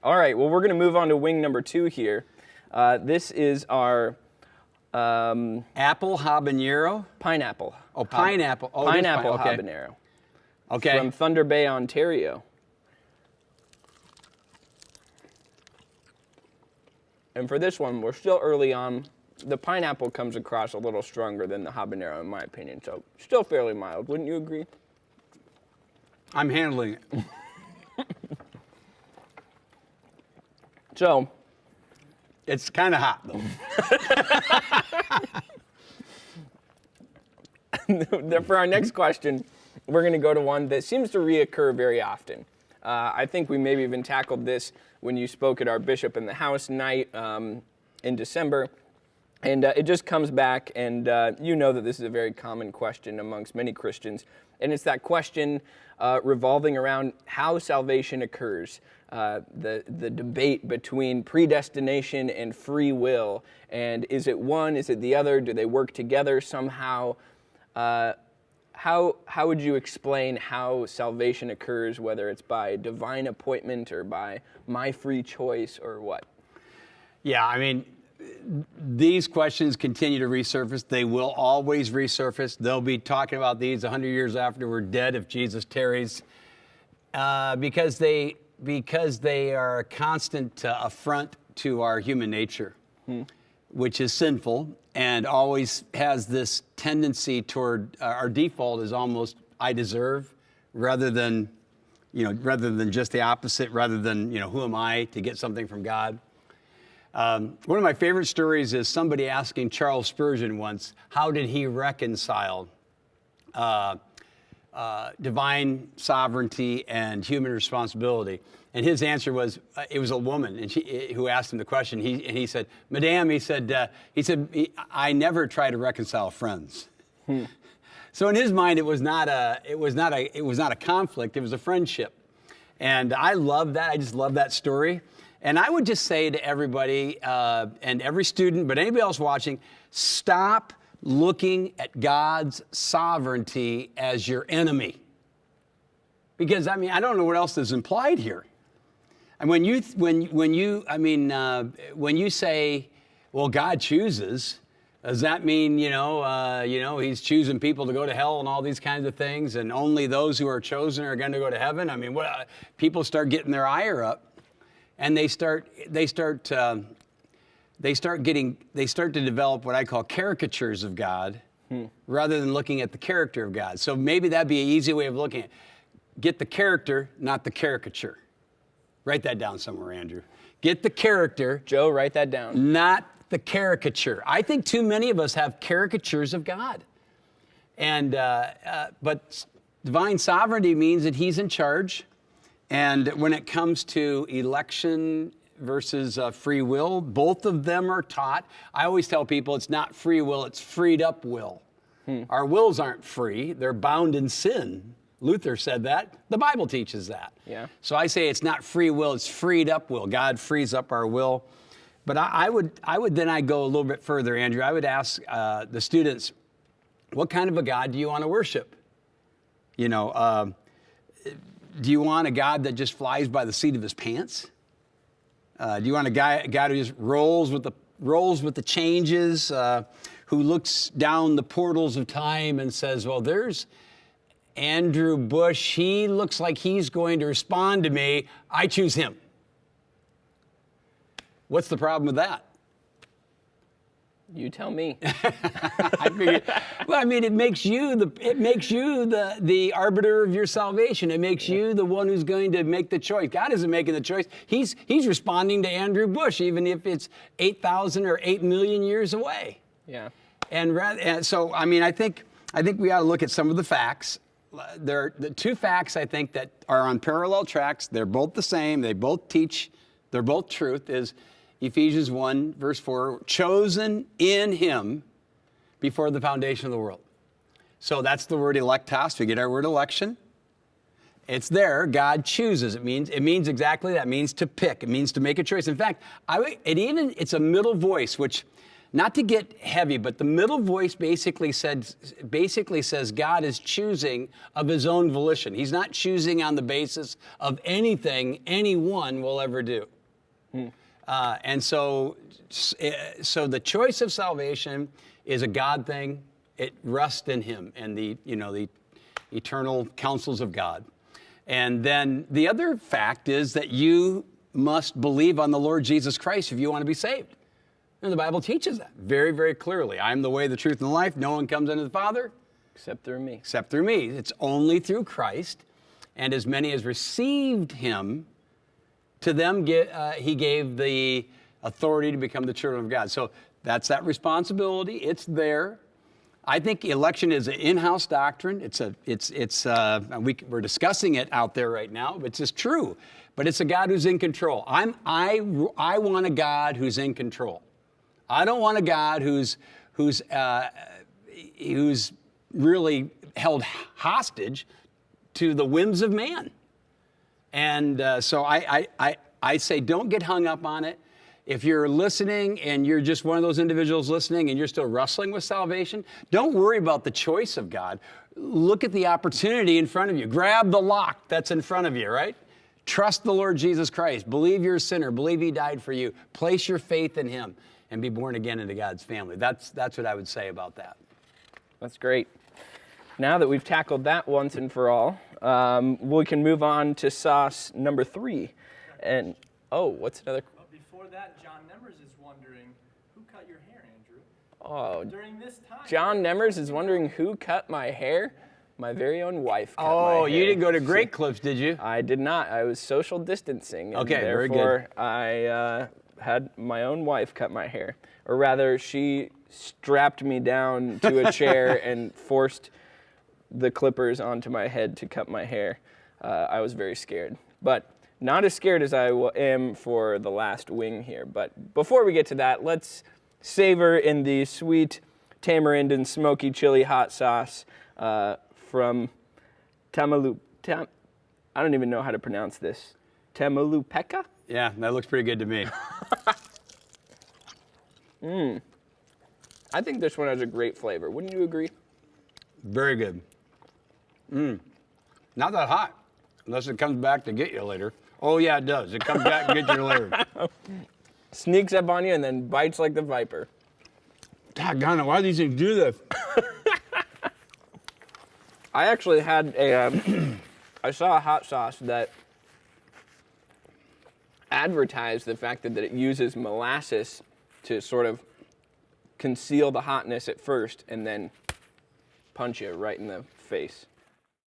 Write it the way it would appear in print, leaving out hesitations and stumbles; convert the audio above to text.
All right, well, we're going to move on to wing number 2 here. This is our Apple habanero? pineapple. Oh, pineapple. Oh, it is Pineapple okay. habanero Okay. from Thunder Bay, Ontario. And for this one, we're still early on. The pineapple comes across a little stronger than the habanero, in my opinion, so still fairly mild. Wouldn't you agree? I'm handling it. So, It's kind of hot, though. for our next question, we're going to go to one that seems to reoccur very often. I think we maybe even tackled this when you spoke at our Bishop in the House night in December. And it just comes back, and you know that this is a very common question amongst many Christians. And it's that question revolving around how salvation occurs, the debate between predestination and free will. And is it one, is it the other? Do they work together somehow? How would you explain how salvation occurs, whether it's by divine appointment or by my free choice or what? Yeah, I mean, these questions continue to resurface. They will always resurface. They'll be talking about these 100 years after we're dead if Jesus tarries, because they are a constant affront to our human nature, which is sinful and always has this tendency toward our default is almost I deserve, rather than just the opposite, rather than who am I to get something from God. One of my favorite stories is somebody asking Charles Spurgeon once, how did he reconcile divine sovereignty and human responsibility? And his answer was, it was a woman and who asked him the question. He said, Madame, he said, I never try to reconcile friends. So in his mind, it was not a conflict. It was a friendship. And I love that. I just love that story. And I would just say to everybody and every student, but anybody else watching, stop looking at God's sovereignty as your enemy. Because, I mean, I don't know what else is implied here. And when you say, well, God chooses, does that mean, he's choosing people to go to hell and all these kinds of things, and only those who are chosen are going to go to heaven? I mean, people start getting their ire up. And they start to develop what I call caricatures of God, rather than looking at the character of God. So maybe that'd be an easy way of looking at it. Get the character, not the caricature. Write that down somewhere, Andrew. Get the character. Joe, write that down. Not the caricature. I think too many of us have caricatures of God. And but divine sovereignty means that he's in charge. And when it comes to election versus free will, both of them are taught. I always tell people it's not free will, it's freed up will. Our wills aren't free, they're bound in sin. Luther said that. The Bible teaches that. Yeah. So I say it's not free will, it's freed up will. God frees up our will. But I would then go a little bit further, Andrew. I would ask the students, what kind of a God do you want to worship? Do you want a God that just flies by the seat of his pants? Do you want a God who just rolls with the changes, who looks down the portals of time and says, well, there's Andrew Bush. He looks like he's going to respond to me. I choose him. What's the problem with that? You tell me. I figured, well, I mean, it makes you the arbiter of your salvation. It makes you the one who's going to make the choice. God isn't making the choice. He's responding to Andrew Bush, even if it's 8,000 or 8 million years away. Yeah. And so, I mean, I think we ought to look at some of the facts. There are the two facts I think that are on parallel tracks. They're both the same. They both teach. They're both truth. Is Ephesians 1, verse 4, chosen in him before the foundation of the world. So that's the word electos. We get our word election. It's there. God chooses. It means exactly that. It means to pick. It means to make a choice. In fact, it's a middle voice, which not to get heavy, but the middle voice basically says God is choosing of his own volition. He's not choosing on the basis of anything anyone will ever do. And so the choice of salvation is a God thing. It rests in him and the eternal counsels of God. And then the other fact is that you must believe on the Lord Jesus Christ if you want to be saved. And the Bible teaches that very, very clearly. I'm the way, the truth, and the life. No one comes unto the Father Except through me. except through me. It's only through Christ. And as many as received him, to them he gave the authority to become the children of God. So that's that responsibility. It's there. I think election is an in-house doctrine. We're discussing it out there right now. It's just true, but it's a God who's in control. I want a God who's in control. I don't want a God who's really held hostage to the whims of man. And so I say, don't get hung up on it. If you're listening and you're just one of those individuals listening and you're still wrestling with salvation, don't worry about the choice of God. Look at the opportunity in front of you. Grab the lock that's in front of you, right? Trust the Lord Jesus Christ. Believe you're a sinner. Believe he died for you. Place your faith in him and be born again into God's family. That's what I would say about that. That's great. Now that we've tackled that once and for all, we can move on to sauce number 3. And, what's another? Before that, John Nemmers is wondering, who cut your hair, Andrew? Oh, During this time. John Nemmers is wondering who cut my hair. My very own wife cut my hair. Oh, you didn't go to Great Clips, did you? I did not. I was social distancing. And Okay, very good. therefore, I had my own wife cut my hair. Or rather, she strapped me down to a chair and forced the clippers onto my head to cut my hair. I was very scared. But not as scared as I am for the last wing here. But before we get to that, let's savor in the sweet tamarind and smoky chili hot sauce from I don't even know how to pronounce this. Tamalupeka? Yeah, that looks pretty good to me. I think this one has a great flavor. Wouldn't you agree? Very good. Not that hot, unless it comes back to get you later. Oh, yeah, it does. It comes back and gets you later. Sneaks up on you and then bites like the viper. Doggone it, why do these things do this? I actually had I saw a hot sauce that advertised the fact that it uses molasses to sort of conceal the hotness at first and then punch you right in the face.